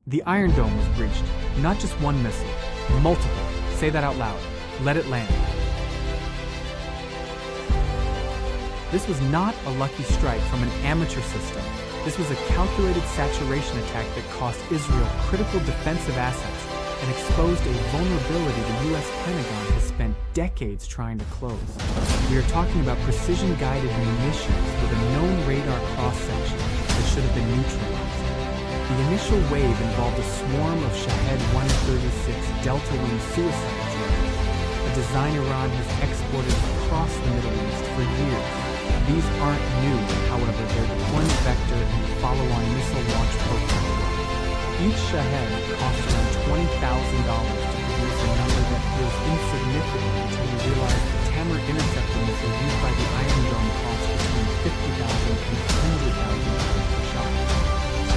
The Iron Dome was breached. Not just one missile, multiple. Say that out loud. Let it land. This was not a lucky strike from an amateur system. This was a calculated saturation attack that cost Israel critical defensive assets and exposed a vulnerability the U.S. Pentagon has spent decades trying to close. We are talking about precision-guided munitions with a known radar cross-section that should have been neutralized. The initial wave involved a swarm of Shahed 136 delta-wing suicide drones, a design Iran has exported across the Middle East for years. These aren't new, however, they're deployment vector and follow-on missile launch program. Each Shahed costs around $20,000 to produce, a number that feels insignificant until you realize the Tamar interceptor missile used by the Iron Dome costs between $50,000 and $100,000 per shot.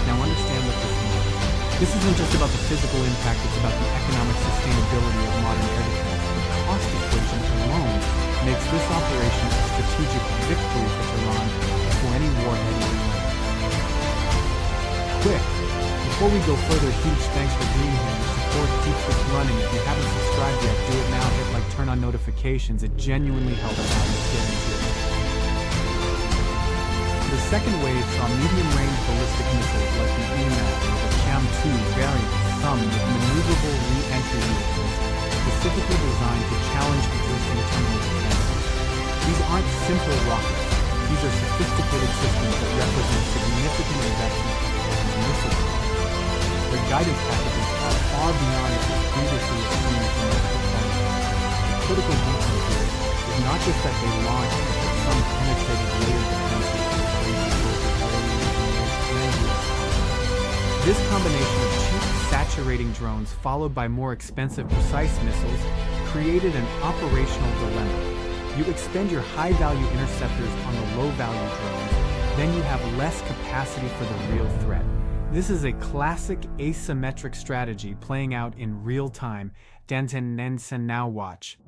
Now understand what this means. This isn't just about the physical impact, it's about the economic sustainability of modern air defense. The cost equation alone makes this operation a strategic victory for Iran before any warhead even lands. Quick! Before we go further, huge thanks for being here. Your support keeps us running. If you haven't subscribed yet, do it now. Hit like, turn on notifications. It genuinely helps out. The second wave saw medium-range ballistic missiles like the Unpack or the Sham-2 variant, some with maneuverable re-entry vehicles specifically designed to challenge existing terminal defenses. These aren't simple rockets. These are sophisticated systems that represent significant investment in missile defense. Their guidance packages are far beyond what was previously assumed from their performance. The critical detail here is not just that they launch, but that some penetrated layer defenses This combination of cheap, saturating drones followed by more expensive precise missiles created an operational dilemma. You expend your high-value interceptors on the low-value drones, then you have less capacity for the real threat. This is a classic asymmetric strategy playing out in real time. Danten now watch.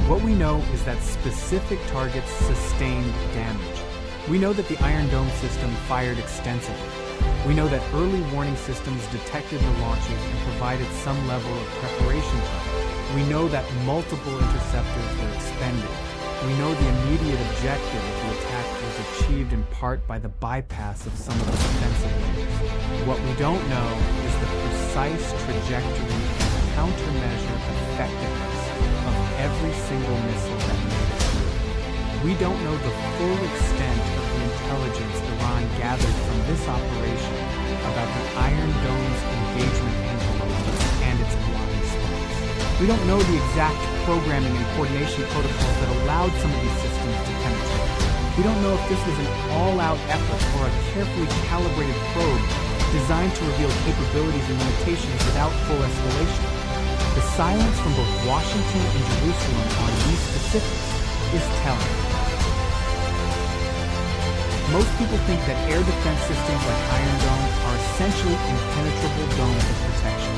What we know is that specific targets sustained damage. We know that the Iron Dome system fired extensively. We know that early warning systems detected the launches and provided some level of preparation time. We know that multiple interceptors were expended. We know the immediate objective of the attack was achieved in part by the bypass of some of the defensive layers. What we don't know is the precise trajectory and countermeasure effectiveness of every single missile that made it through. We don't know the full extent of the intelligence Iran gathered from this operation about the Iron Dome's engagement envelope and its blind spots. We don't know the exact programming and coordination protocols that allowed some of these systems to penetrate. We don't know if this was an all-out effort or a carefully calibrated probe designed to reveal capabilities and limitations without full escalation. The silence from both Washington and Jerusalem on these specifics is telling. Most people think that air defense systems like Iron Dome are essentially impenetrable domes of protection.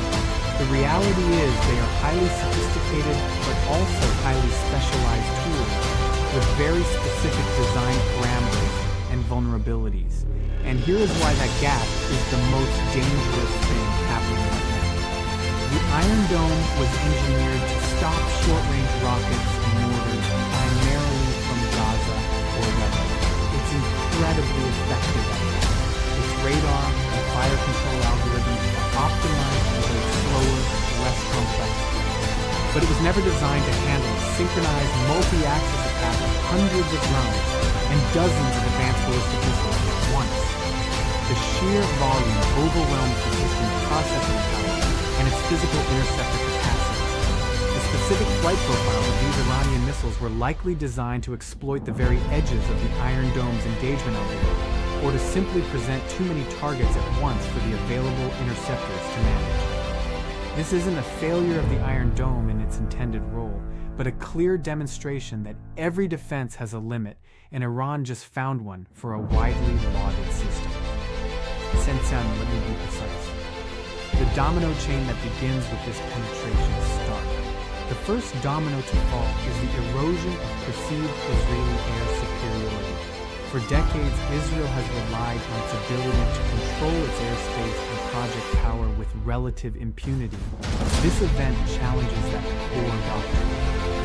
The reality is they are highly sophisticated but also highly specialized tools with very specific design parameters and vulnerabilities. And here is why that gap is the most dangerous thing happening right now. The Iron Dome was engineered to stop short-range rockets and mortars primarily from Gaza or Lebanon. It's incredibly effective at that. Its radar and fire control algorithms are optimized for those slower, less complex threats. But it was never designed to handle a synchronized multi-axis attack of hundreds of drones and dozens of advanced ballistic missiles at once. The sheer volume overwhelms the system's processing power and its physical interceptor capacity. The specific flight profiles of these Iranian missiles were likely designed to exploit the very edges of the Iron Dome's engagement algorithm, or to simply present too many targets at once for the available interceptors to manage. This isn't a failure of the Iron Dome in its intended role, but a clear demonstration that every defense has a limit, and Iran just found one for a widely lauded system. Sensan, let me be precise. The domino chain that begins with this penetration starts. The first domino to fall is the erosion of perceived Israeli air superiority. For decades, Israel has relied on its ability to control its airspace and project power with relative impunity. This event challenges that core doctrine.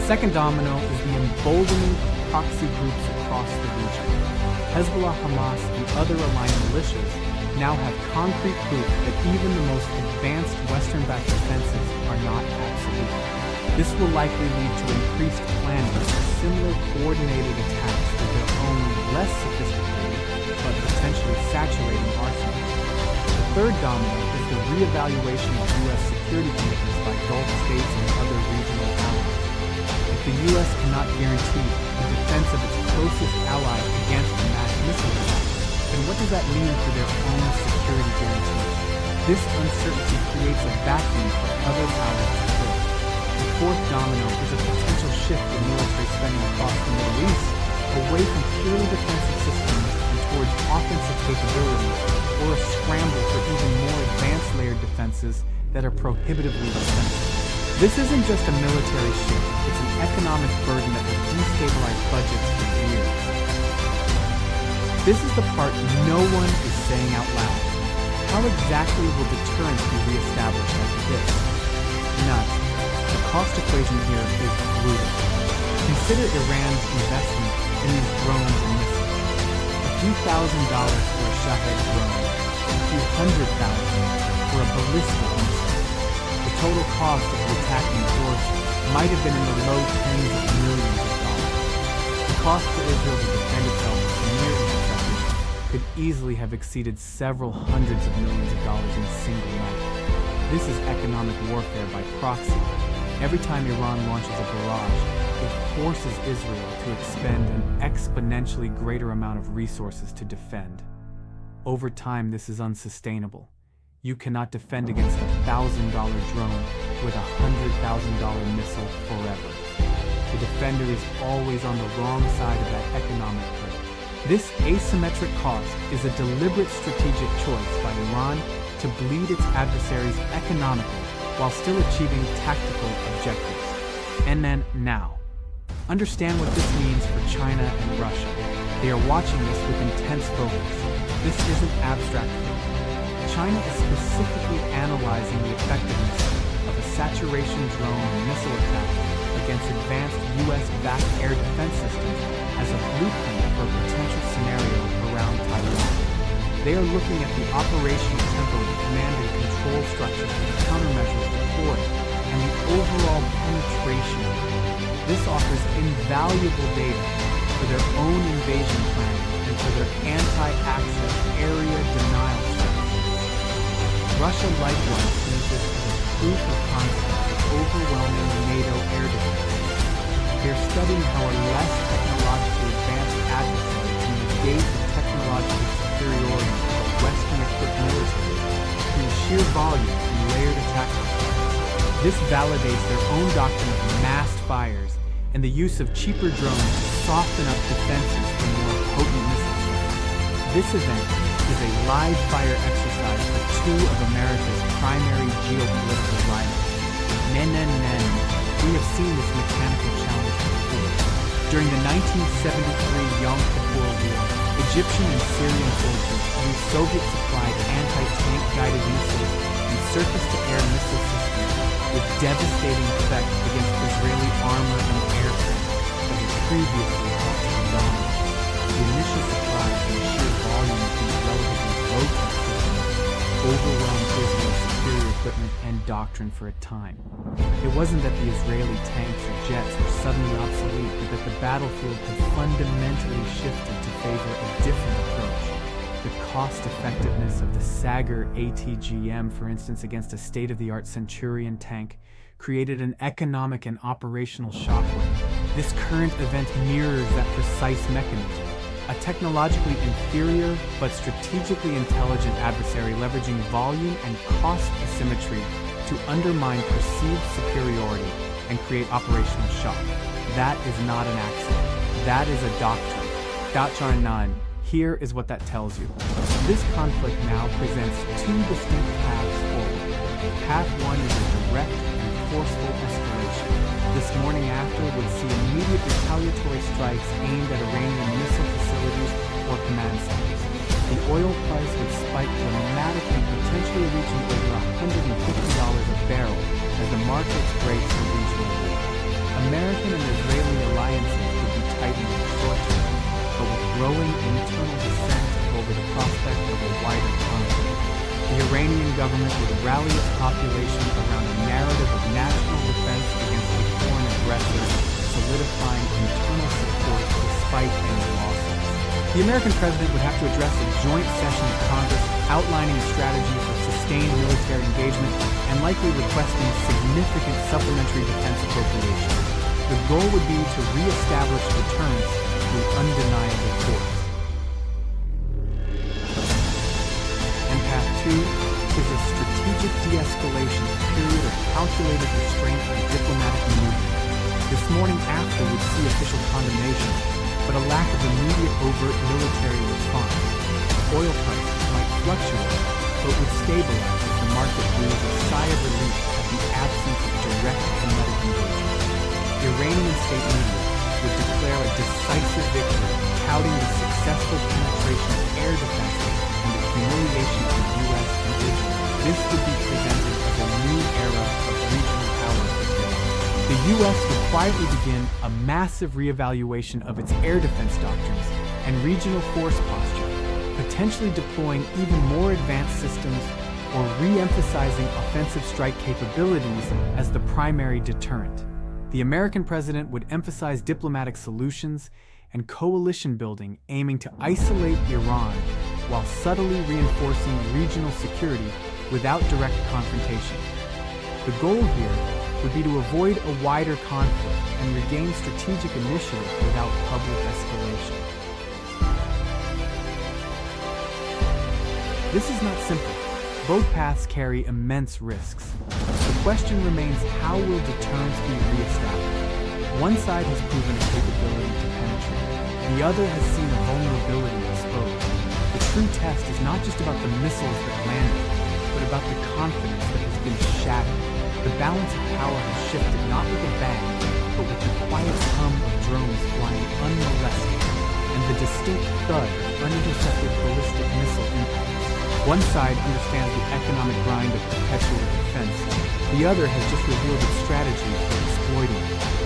The second domino is the emboldening of proxy groups across the region. Hezbollah, Hamas, and other aligned militias now have concrete proof that even the most advanced Western-backed defenses are not absolute. This will likely lead to increased planning for similar coordinated attacks with their own less sophisticated but potentially saturating arsenals. The third domino is the reevaluation of U.S. security commitments by Gulf states and other regional allies. If the U.S. cannot guarantee the defense of its closest ally against a mass missile attack, then what does that mean for their own security guarantees? This uncertainty creates a vacuum for other powers to fill. The fourth domino is a potential shift in military spending across the Middle East, away from purely defensive systems and towards offensive capabilities, or a scramble for even more advanced layered defenses that are prohibitively expensive. This isn't just a military shift, it's an economic burden that will destabilize budgets for years. This is the part no one is saying out loud. How exactly will deterrence be reestablished after this? None. The cost equation here is brutal. Consider Iran's investment in these drones and missiles. A few $1,000s for a Shahed drone, a few $100,000 for a ballistic missile. The total cost of the attacking force might have been in the low tens of millions of dollars. The cost for Israel to defend itself from near interception could easily have exceeded several hundreds of millions of dollars in a single night. This is economic warfare by proxy. Every time Iran launches a barrage, it forces Israel to expend an exponentially greater amount of resources to defend. Over time, this is unsustainable. You cannot defend against a $1,000 drone with a $100,000 missile forever. The defender is always on the wrong side of that economic curve. This asymmetric cost is a deliberate strategic choice by Iran to bleed its adversaries economically while still achieving tactical objectives. And then now. Understand what this means for China and Russia. They are watching this with intense focus. This isn't abstract thinking. China is specifically analyzing the effectiveness of a saturation drone and missile attack against advanced U.S.-backed air defense systems as a blueprint for a potential scenario around Taiwan. They are looking at the operational tempo, the command and control structures, and the countermeasures deployed, and the overall penetration. This offers invaluable data for their own invasion planning and for their anti-access area denial strategy. Russia likewise sees this as a proof of concept of overwhelming NATO air defense. They are studying how a less technologically advanced adversary can negate the technological superiority of a Western-equipped military through sheer volume and layered attack methods. This validates their own doctrine of massed fires and the use of cheaper drones to soften up defenses for more potent missile strikes. This event is a live fire exercise for two of America's primary geopolitical rivals. We have seen this mechanical challenge before. During the 1973 Yom Kippur War, Egyptian and Syrian soldiers used Soviet-supplied anti-tank guided missiles and surface-to-air missile systems with devastating effect against Israeli armor and aircraft that had previously fought to the dominance. The initial surprise and sheer volume of these relatively low-tech systems overwhelmed Israel's superior equipment and doctrine for a time. It wasn't that the Israeli tanks or jets were suddenly obsolete, but that the battlefield had fundamentally shifted to favor a different approach. The cost-effectiveness of the Sagar ATGM, for instance, against a state-of-the-art Centurion tank, created an economic and operational shockwave. This current event mirrors that precise mechanism. A technologically inferior but strategically intelligent adversary leveraging volume and cost asymmetry to undermine perceived superiority and create operational shock. That is not an accident. That is a doctrine. Da'chanan. Here is what that tells you. This conflict now presents two distinct paths forward. Path one is a direct and forceful escalation. This morning after would see immediate retaliatory strikes aimed at Iranian missile facilities or command centers. The oil price would spike dramatically, potentially reaching over $150 a barrel as the markets brace for regional war. American and Israeli alliances would be tightened in the short term, but with growing internal dissent over the prospect of a wider conflict. The Iranian government would rally its population around a narrative of national defense against a foreign aggressor, solidifying internal support despite any losses. The American president would have to address a joint session of Congress outlining a strategy for sustained military engagement and likely requesting significant supplementary defense appropriations. The goal would be to reestablish deterrence through undeniable force. And path 2 is a strategic de-escalation, a period of calculated restraint and diplomatic maneuvering. This morning after would see official condemnation, but a lack of immediate overt military response. Oil prices might fluctuate, but would stabilize as the market breathes a sigh of relief at the absence of direct kinetic engagement. Iranian state media would declare a decisive victory, touting the successful penetration of air defenses and the humiliation of the U.S. and Israel. This would be presented as a new era of regional power security. The U.S. would quietly begin a massive reevaluation of its air defense doctrines and regional force posture, potentially deploying even more advanced systems or re-emphasizing offensive strike capabilities as the primary deterrent. The American president would emphasize diplomatic solutions and coalition building aiming to isolate Iran while subtly reinforcing regional security without direct confrontation. The goal here would be to avoid a wider conflict and regain strategic initiative without public escalation. This is not simple. Both paths carry immense risks. The question remains, how will deterrence be reestablished? One side has proven a capability to penetrate. The other has seen a vulnerability exposed. The true test is not just about the missiles that landed, but about the confidence that has been shattered. The balance of power has shifted not with a bang, but with the quiet hum of drones flying unmolested and the distinct thud of unintercepted ballistic missile impacts. One side understands the economic grind of perpetual defense. The other has just revealed its strategy for exploiting it.